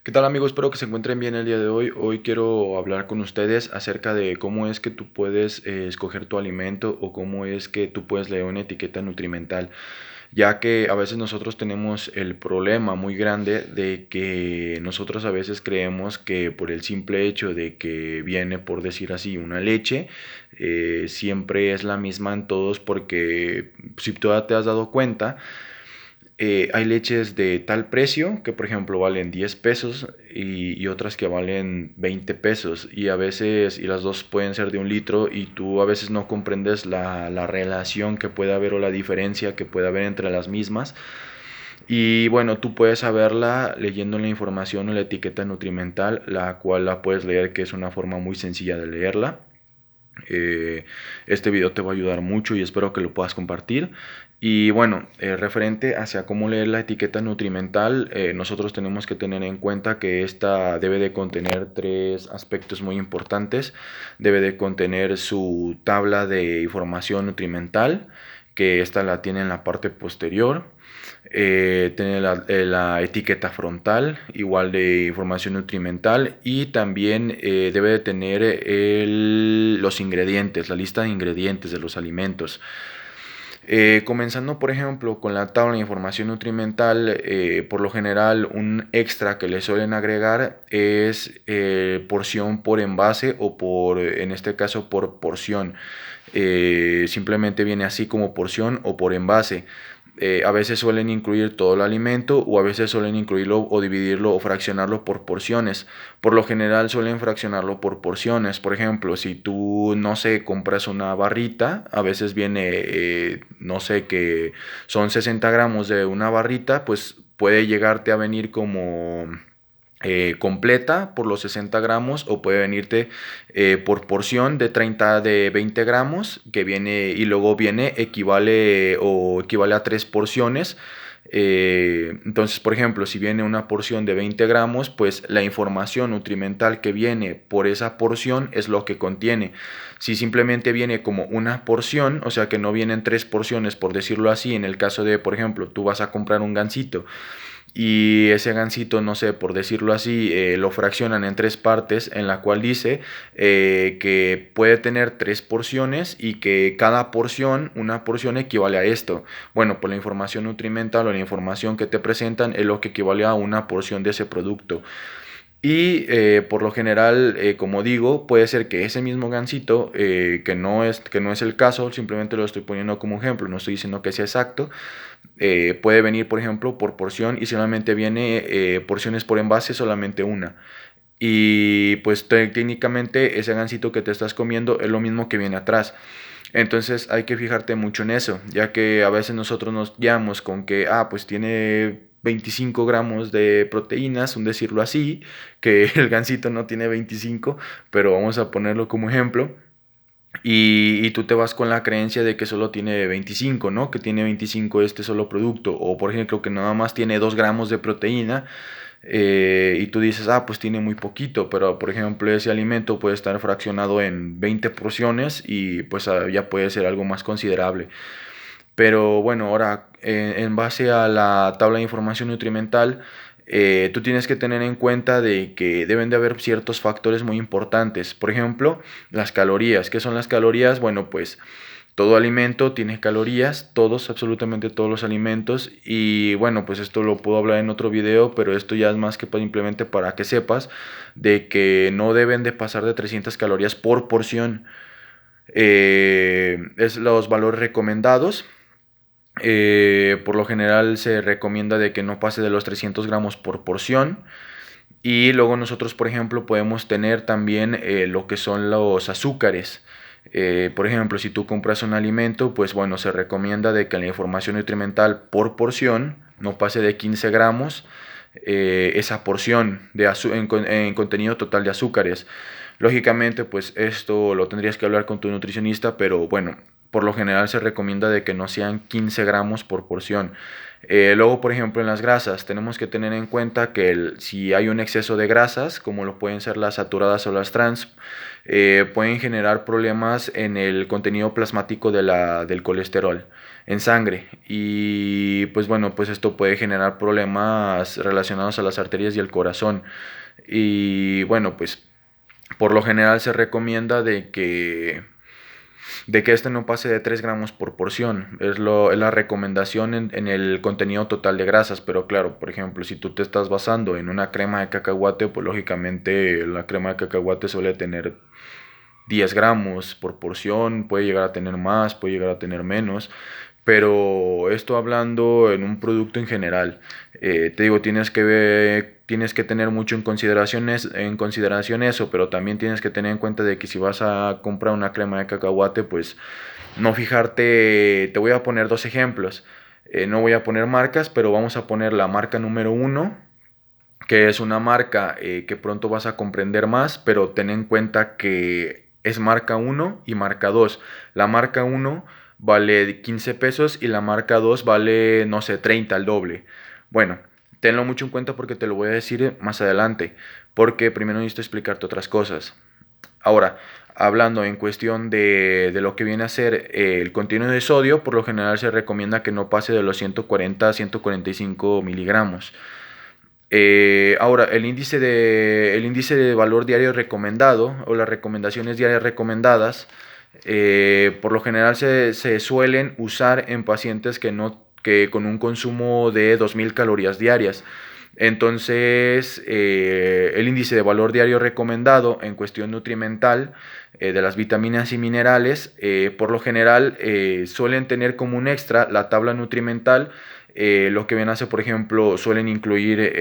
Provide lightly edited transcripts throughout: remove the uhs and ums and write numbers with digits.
¿Qué tal amigos? Espero que se encuentren bien el día de hoy. Hoy quiero hablar con ustedes acerca de cómo es que tú puedes escoger tu alimento o cómo es que tú puedes leer una etiqueta nutrimental, ya que a veces nosotros tenemos el problema muy grande de que nosotros a veces creemos que por el simple hecho de que viene, por decir así, una leche, siempre es la misma en todos porque si tú ya te has dado cuenta, hay leches de tal precio que por ejemplo valen 10 pesos y otras que valen 20 pesos y a veces y las dos pueden ser de un litro y tú a veces no comprendes la relación que puede haber o la diferencia que puede haber entre las mismas. Y bueno, tú puedes saberla leyendo la información o la etiqueta nutrimental, la cual la puedes leer, que es una forma muy sencilla de leerla. Este video te va a ayudar mucho y espero que lo puedas compartir. Y bueno, referente hacia cómo leer la etiqueta nutrimental, nosotros tenemos que tener en cuenta que esta debe de contener tres aspectos muy importantes. Debe de contener su tabla de información nutrimental, que esta la tiene en la parte posterior. Tiene la etiqueta frontal, igual de información nutrimental, y también debe de tener los ingredientes, la lista de ingredientes de los alimentos. Comenzando por ejemplo con la tabla de información nutrimental, por lo general un extra que le suelen agregar es porción por envase o por, en este caso, por porción. Simplemente viene así como porción o por envase. A veces suelen incluir todo el alimento o a veces suelen incluirlo o dividirlo o fraccionarlo por porciones. Por lo general suelen fraccionarlo por porciones. Por ejemplo, si tú, no sé, compras una barrita, a veces viene, no sé, que son 60 gramos de una barrita, pues puede llegarte a venir como completa por los 60 gramos o puede venirte por porción de 30 de 20 gramos que viene y luego viene equivale a tres porciones. Entonces, por ejemplo, si viene una porción de 20 gramos, pues la información nutrimental que viene por esa porción es lo que contiene. Si simplemente viene como una porción, o sea que no vienen tres porciones, por decirlo así, en el caso de, por ejemplo, tú vas a comprar un gansito y ese gansito, no sé, por decirlo así, lo fraccionan en tres partes, en la cual dice que puede tener tres porciones y que cada porción, una porción equivale a esto. Bueno, pues la información nutrimental o la información que te presentan es lo que equivale a una porción de ese producto. Y por lo general, como digo, puede ser que ese mismo gansito, que no es el caso, simplemente lo estoy poniendo como ejemplo, no estoy diciendo que sea exacto, puede venir, por ejemplo, por porción y solamente viene porciones por envase, solamente una. Y pues técnicamente ese gansito que te estás comiendo es lo mismo que viene atrás. Entonces hay que fijarte mucho en eso, ya que a veces nosotros nos guiamos con que, pues tiene 25 gramos de proteínas, un decirlo así, que el gansito no tiene 25, pero vamos a ponerlo como ejemplo. Y tú te vas con la creencia de que solo tiene 25, ¿no? Que tiene 25 este solo producto. O por ejemplo que nada más tiene 2 gramos de proteína. Y tú dices, pues tiene muy poquito. Pero por ejemplo ese alimento puede estar fraccionado en 20 porciones y pues ya puede ser algo más considerable. Pero bueno, ahora en base a la tabla de información nutrimental, tú tienes que tener en cuenta de que deben de haber ciertos factores muy importantes. Por ejemplo, las calorías. ¿Qué son las calorías? Bueno, pues todo alimento tiene calorías, todos, absolutamente todos los alimentos. Y bueno, pues esto lo puedo hablar en otro video, pero esto ya es más que simplemente para que sepas de que no deben de pasar de 300 calorías por porción. Es los valores recomendados. Por lo general se recomienda de que no pase de los 300 gramos por porción. Y luego nosotros, por ejemplo, podemos tener también lo que son los azúcares. Por ejemplo, si tú compras un alimento, pues bueno, se recomienda de que la información nutrimental por porción no pase de 15 gramos esa porción en contenido total de azúcares. Lógicamente, pues esto lo tendrías que hablar con tu nutricionista, pero bueno, por lo general se recomienda de que no sean 15 gramos por porción. Luego, por ejemplo, en las grasas, tenemos que tener en cuenta que si hay un exceso de grasas, como lo pueden ser las saturadas o las trans, pueden generar problemas en el contenido plasmático del colesterol en sangre. Y pues bueno, pues esto puede generar problemas relacionados a las arterias y el corazón. Y bueno, pues por lo general se recomienda de que este no pase de 3 gramos por porción. Es la recomendación en el contenido total de grasas. Pero claro, por ejemplo, si tú te estás basando en una crema de cacahuate, pues lógicamente la crema de cacahuate suele tener 10 gramos por porción, puede llegar a tener más, puede llegar a tener menos. Pero esto hablando en un producto en general. Te digo, tienes que tener mucho en consideración eso, pero también tienes que tener en cuenta de que si vas a comprar una crema de cacahuate, pues no fijarte. Te voy a poner dos ejemplos. No voy a poner marcas, pero vamos a poner la marca número uno, que es una marca que pronto vas a comprender más, pero ten en cuenta que es marca uno y marca 2. La marca uno vale 15 pesos y la marca 2 vale, no sé, 30, el doble. Bueno, tenlo mucho en cuenta porque te lo voy a decir más adelante, porque primero necesito explicarte otras cosas. Ahora, hablando en cuestión de lo que viene a ser el contenido de sodio, por lo general se recomienda que no pase de los 140 a 145 miligramos. Ahora, el índice de valor diario recomendado o las recomendaciones diarias recomendadas, por lo general se suelen usar en pacientes que con un consumo de 2000 calorías diarias. Entonces, el índice de valor diario recomendado en cuestión nutrimental de las vitaminas y minerales, por lo general suelen tener como un extra la tabla nutrimental. Lo que viene a ser, por ejemplo, suelen incluir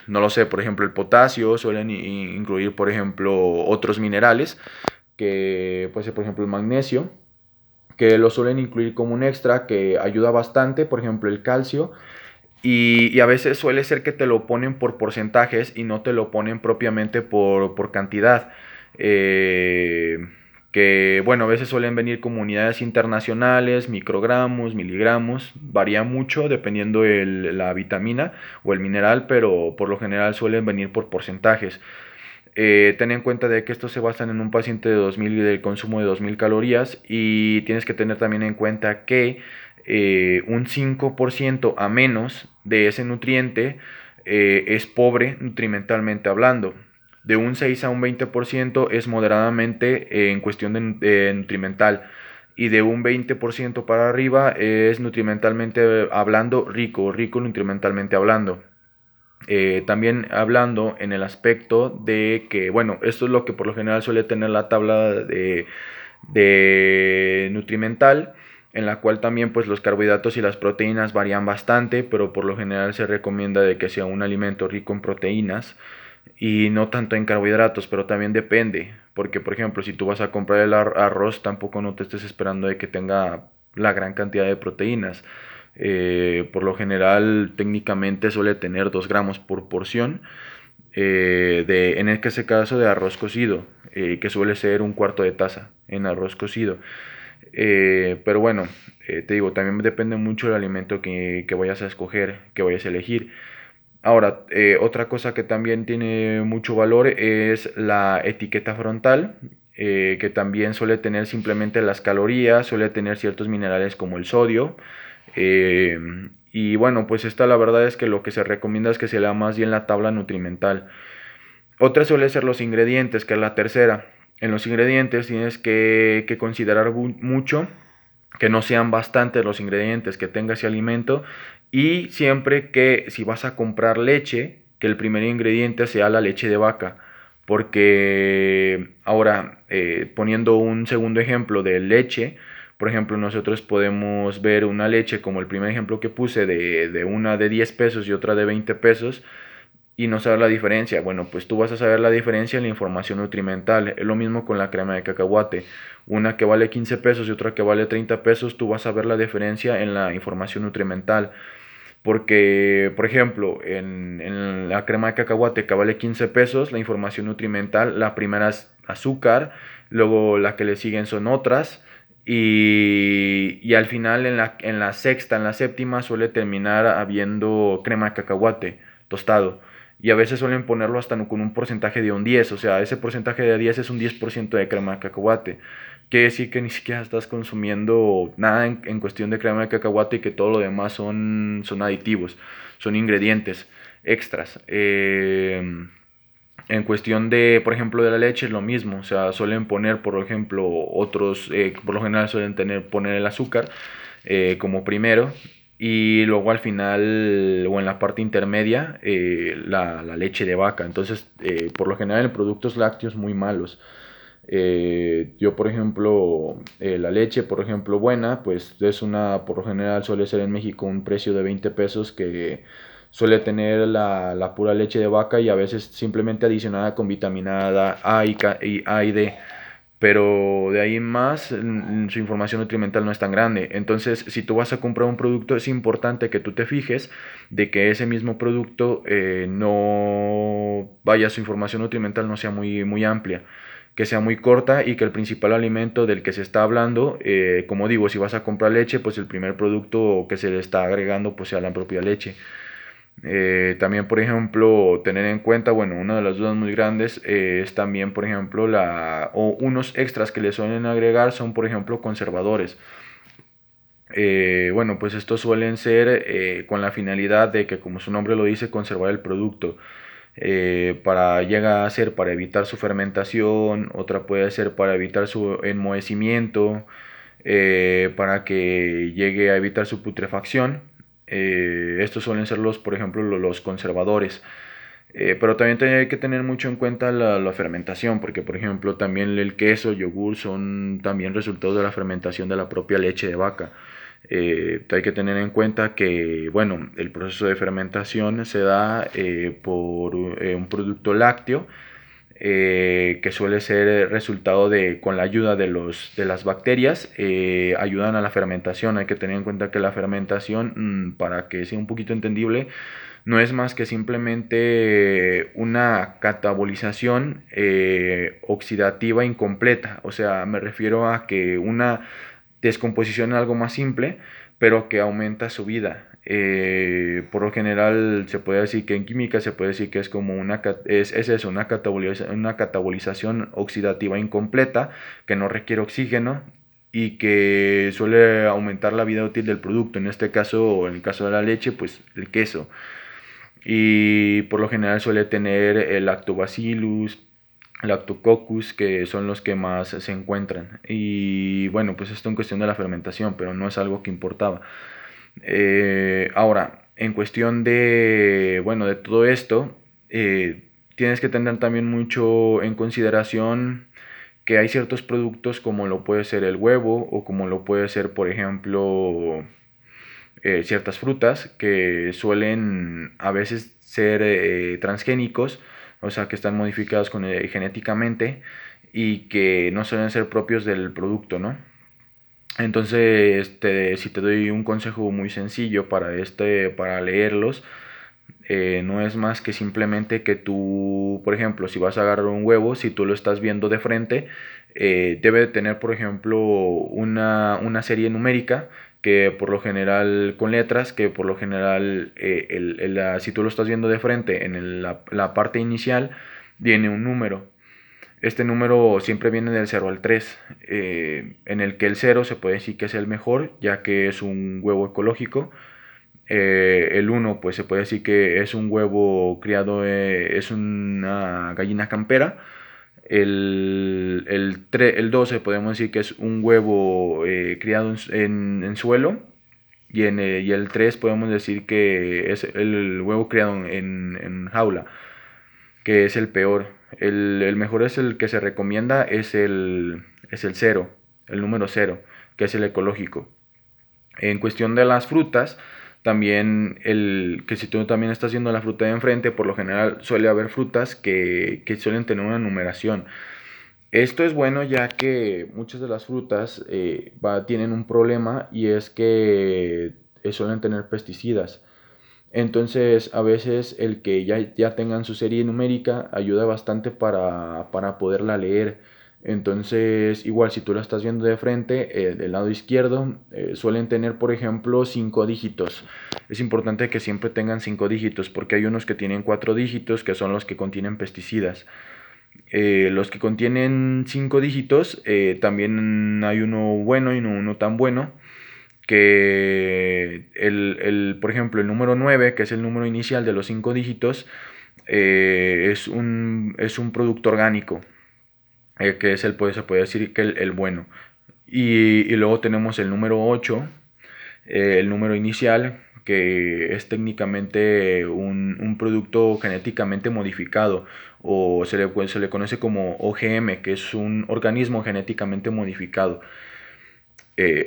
no lo sé, por ejemplo, el potasio, suelen incluir, por ejemplo, otros minerales, que puede ser, por ejemplo, el magnesio, que lo suelen incluir como un extra que ayuda bastante, por ejemplo, el calcio. Y a veces suele ser que te lo ponen por porcentajes y no te lo ponen propiamente por cantidad. Eh, que bueno, a veces suelen venir como unidades internacionales, microgramos, miligramos, varía mucho dependiendo la vitamina o el mineral, pero por lo general suelen venir por porcentajes. Ten en cuenta de que estos se basan en un paciente de 2000 y del consumo de 2000 calorías, y tienes que tener también en cuenta que un 5% a menos de ese nutriente es pobre nutrimentalmente hablando. De un 6 a un 20% es moderadamente en cuestión de nutrimental, y de un 20% para arriba es nutrimentalmente hablando rico nutrimentalmente hablando. También hablando en el aspecto de que, bueno, esto es lo que por lo general suele tener la tabla de nutrimental, en la cual también pues los carbohidratos y las proteínas varían bastante, pero por lo general se recomienda de que sea un alimento rico en proteínas y no tanto en carbohidratos, pero también depende, porque por ejemplo si tú vas a comprar el arroz, tampoco no te estés esperando de que tenga la gran cantidad de proteínas. Por lo general técnicamente suele tener 2 gramos por porción, en ese caso de arroz cocido, que suele ser un cuarto de taza en arroz cocido. Pero bueno, te digo, también depende mucho del alimento que vayas a escoger, que vayas a elegir. Ahora, otra cosa que también tiene mucho valor es la etiqueta frontal, que también suele tener simplemente las calorías, suele tener ciertos minerales como el sodio. eh, y bueno, pues esta la verdad es que lo que se recomienda es que se lea más bien la tabla nutrimental. Otra suele ser los ingredientes, que es la tercera. En los ingredientes tienes que considerar mucho que no sean bastantes los ingredientes que tenga ese alimento, y siempre que si vas a comprar leche, que el primer ingrediente sea la leche de vaca. Porque ahora, poniendo un segundo ejemplo de leche, por ejemplo, nosotros podemos ver una leche como el primer ejemplo que puse de una de 10 pesos y otra de 20 pesos, y no saber la diferencia. Bueno, pues tú vas a saber la diferencia en la información nutrimental. Es lo mismo con la crema de cacahuate. Una que vale 15 pesos y otra que vale 30 pesos, tú vas a ver la diferencia en la información nutrimental. Porque, por ejemplo, en la crema de cacahuate que vale 15 pesos, la información nutrimental, la primera es azúcar, luego la que le siguen son otras, Y al final en la sexta, en la séptima suele terminar habiendo crema de cacahuate tostado. Y a veces suelen ponerlo hasta con un porcentaje de un 10, o sea, ese porcentaje de 10 es un 10% de crema de cacahuate. Quiere decir que ni siquiera estás consumiendo nada en cuestión de crema de cacahuate y que todo lo demás son aditivos, son ingredientes extras. En cuestión de, por ejemplo, de la leche es lo mismo, o sea, suelen poner, por ejemplo, otros, por lo general suelen poner el azúcar como primero y luego al final o en la parte intermedia la leche de vaca. Entonces, por lo general en productos lácteos muy malos. Yo, por ejemplo, la leche, por ejemplo, buena, pues es una, por lo general suele ser en México un precio de 20 pesos que suele tener la pura leche de vaca y a veces simplemente adicionada con vitamina A y A y D. Pero de ahí en más, su información nutrimental no es tan grande. Entonces, si tú vas a comprar un producto, es importante que tú te fijes de que ese mismo producto no vaya, su información nutrimental no sea muy amplia, que sea muy corta y que el principal alimento del que se está hablando, como digo, si vas a comprar leche, pues el primer producto que se le está agregando pues sea la propia leche. También, por ejemplo, tener en cuenta, bueno, una de las dudas muy grandes es también, por ejemplo, o unos extras que le suelen agregar son, por ejemplo, conservadores. Bueno, pues estos suelen ser con la finalidad de que, como su nombre lo dice, conservar el producto. Llega a ser para evitar su fermentación, otra puede ser para evitar su enmohecimiento, para que llegue a evitar su putrefacción. Estos suelen ser por ejemplo, los conservadores. Pero también hay que tener mucho en cuenta la fermentación, porque por ejemplo también el queso, yogur son también resultados de la fermentación de la propia leche de vaca. Hay que tener en cuenta que, bueno, el proceso de fermentación se da por un producto lácteo que suele ser resultado de, con la ayuda de las bacterias, ayudan a la fermentación. Hay que tener en cuenta que la fermentación, para que sea un poquito entendible, no es más que simplemente una catabolización oxidativa incompleta. O sea, me refiero a que una descomposición es algo más simple, pero que aumenta su vida. Por lo general se puede decir que en química se puede decir que es como es eso, una catabolización oxidativa incompleta que no requiere oxígeno y que suele aumentar la vida útil del producto. En este caso, en el caso de la leche, pues el queso. Y por lo general suele tener el lactobacillus, lactococcus, que son los que más se encuentran. Y bueno, pues esto en cuestión de la fermentación, pero no es algo que importaba. Ahora, en cuestión de, bueno, de todo esto, tienes que tener también mucho en consideración que hay ciertos productos como lo puede ser el huevo o como lo puede ser, por ejemplo, ciertas frutas que suelen a veces ser transgénicos, o sea, que están modificados genéticamente y que no suelen ser propios del producto, ¿no? Entonces, si te doy un consejo muy sencillo para leerlos, no es más que simplemente que tú, por ejemplo, si vas a agarrar un huevo, si tú lo estás viendo de frente, debe de tener, por ejemplo, una serie numérica que por lo general con letras, que por lo general, si tú lo estás viendo de frente en la parte inicial, viene un número. Este número siempre viene del 0 al 3, en el que el 0 se puede decir que es el mejor, ya que es un huevo ecológico. El uno pues se puede decir que es un huevo criado, es una gallina campera. El 12 podemos decir que es un huevo criado en suelo. Y el 3 podemos decir que es el huevo criado en jaula, que es el peor. El mejor es el que se recomienda, es el cero, el número cero, que es el ecológico. En cuestión de las frutas, también que si tú también estás viendo la fruta de enfrente, por lo general suele haber frutas que suelen tener una numeración. Esto es bueno ya que muchas de las frutas tienen un problema y es que suelen tener pesticidas. Entonces, a veces el que ya tengan su serie numérica ayuda bastante para poderla leer. Entonces, igual si tú la estás viendo de frente, del lado izquierdo, suelen tener, por ejemplo, 5 dígitos. Es importante que siempre tengan 5 dígitos porque hay unos que tienen 4 dígitos que son los que contienen pesticidas. Los que contienen 5 dígitos, también hay uno bueno y uno tan bueno, que por ejemplo, el número 9 que es el número inicial de los 5 dígitos, es un producto orgánico, que es pues, se puede decir que el bueno. Y luego tenemos el número 8, el número inicial, que es técnicamente un producto genéticamente modificado, o se le conoce como OGM, que es un organismo genéticamente modificado.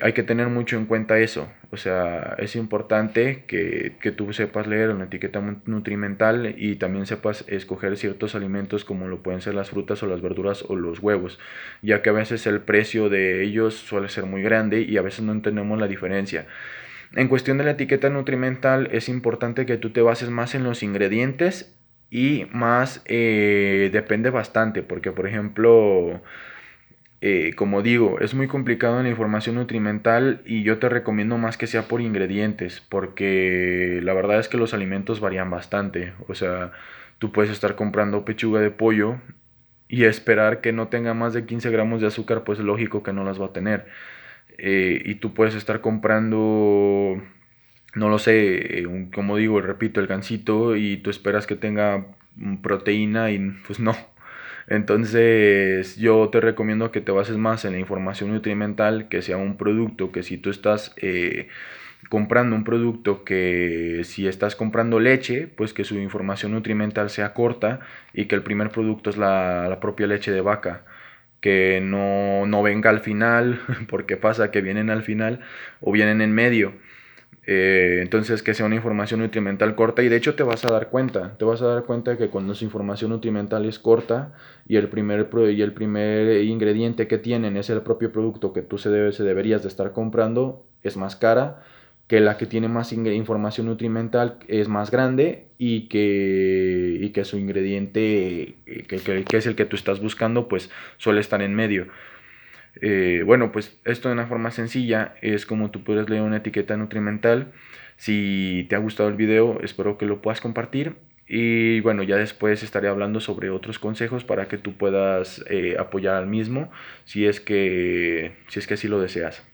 Hay que tener mucho en cuenta eso. O sea, es importante que tú sepas leer una etiqueta nutrimental y también sepas escoger ciertos alimentos como lo pueden ser las frutas o las verduras o los huevos, ya que a veces el precio de ellos suele ser muy grande y a veces no entendemos la diferencia. En cuestión de la etiqueta nutrimental es importante que tú te bases más en los ingredientes y más, depende bastante, porque por ejemplo, como digo, es muy complicado en la información nutrimental y yo te recomiendo más que sea por ingredientes, porque la verdad es que los alimentos varían bastante. O sea, tú puedes estar comprando pechuga de pollo y esperar que no tenga más de 15 gramos de azúcar, pues lógico que no las va a tener. Y tú puedes estar comprando, no lo sé, como digo, repito, el gansito y tú esperas que tenga proteína y pues no. Entonces yo te recomiendo que te bases más en la información nutrimental, que sea un producto que si tú estás, comprando un producto, que si estás comprando leche, pues que su información nutrimental sea corta y que el primer producto es la propia leche de vaca, que no venga al final, porque pasa que vienen al final o vienen en medio. Entonces que sea una información nutrimental corta y de hecho te vas a dar cuenta que cuando su información nutrimental es corta y el primer ingrediente que tienen es el propio producto que tú se deberías de estar comprando, es más cara que la que tiene más información nutrimental, es más grande y que su ingrediente, que es el que tú estás buscando, pues suele estar en medio. Bueno, pues esto de una forma sencilla es como tú puedes leer una etiqueta nutrimental. Si te ha gustado el video, espero que lo puedas compartir. Y bueno, ya después estaré hablando sobre otros consejos para que tú puedas, apoyar al mismo, si es que así lo deseas.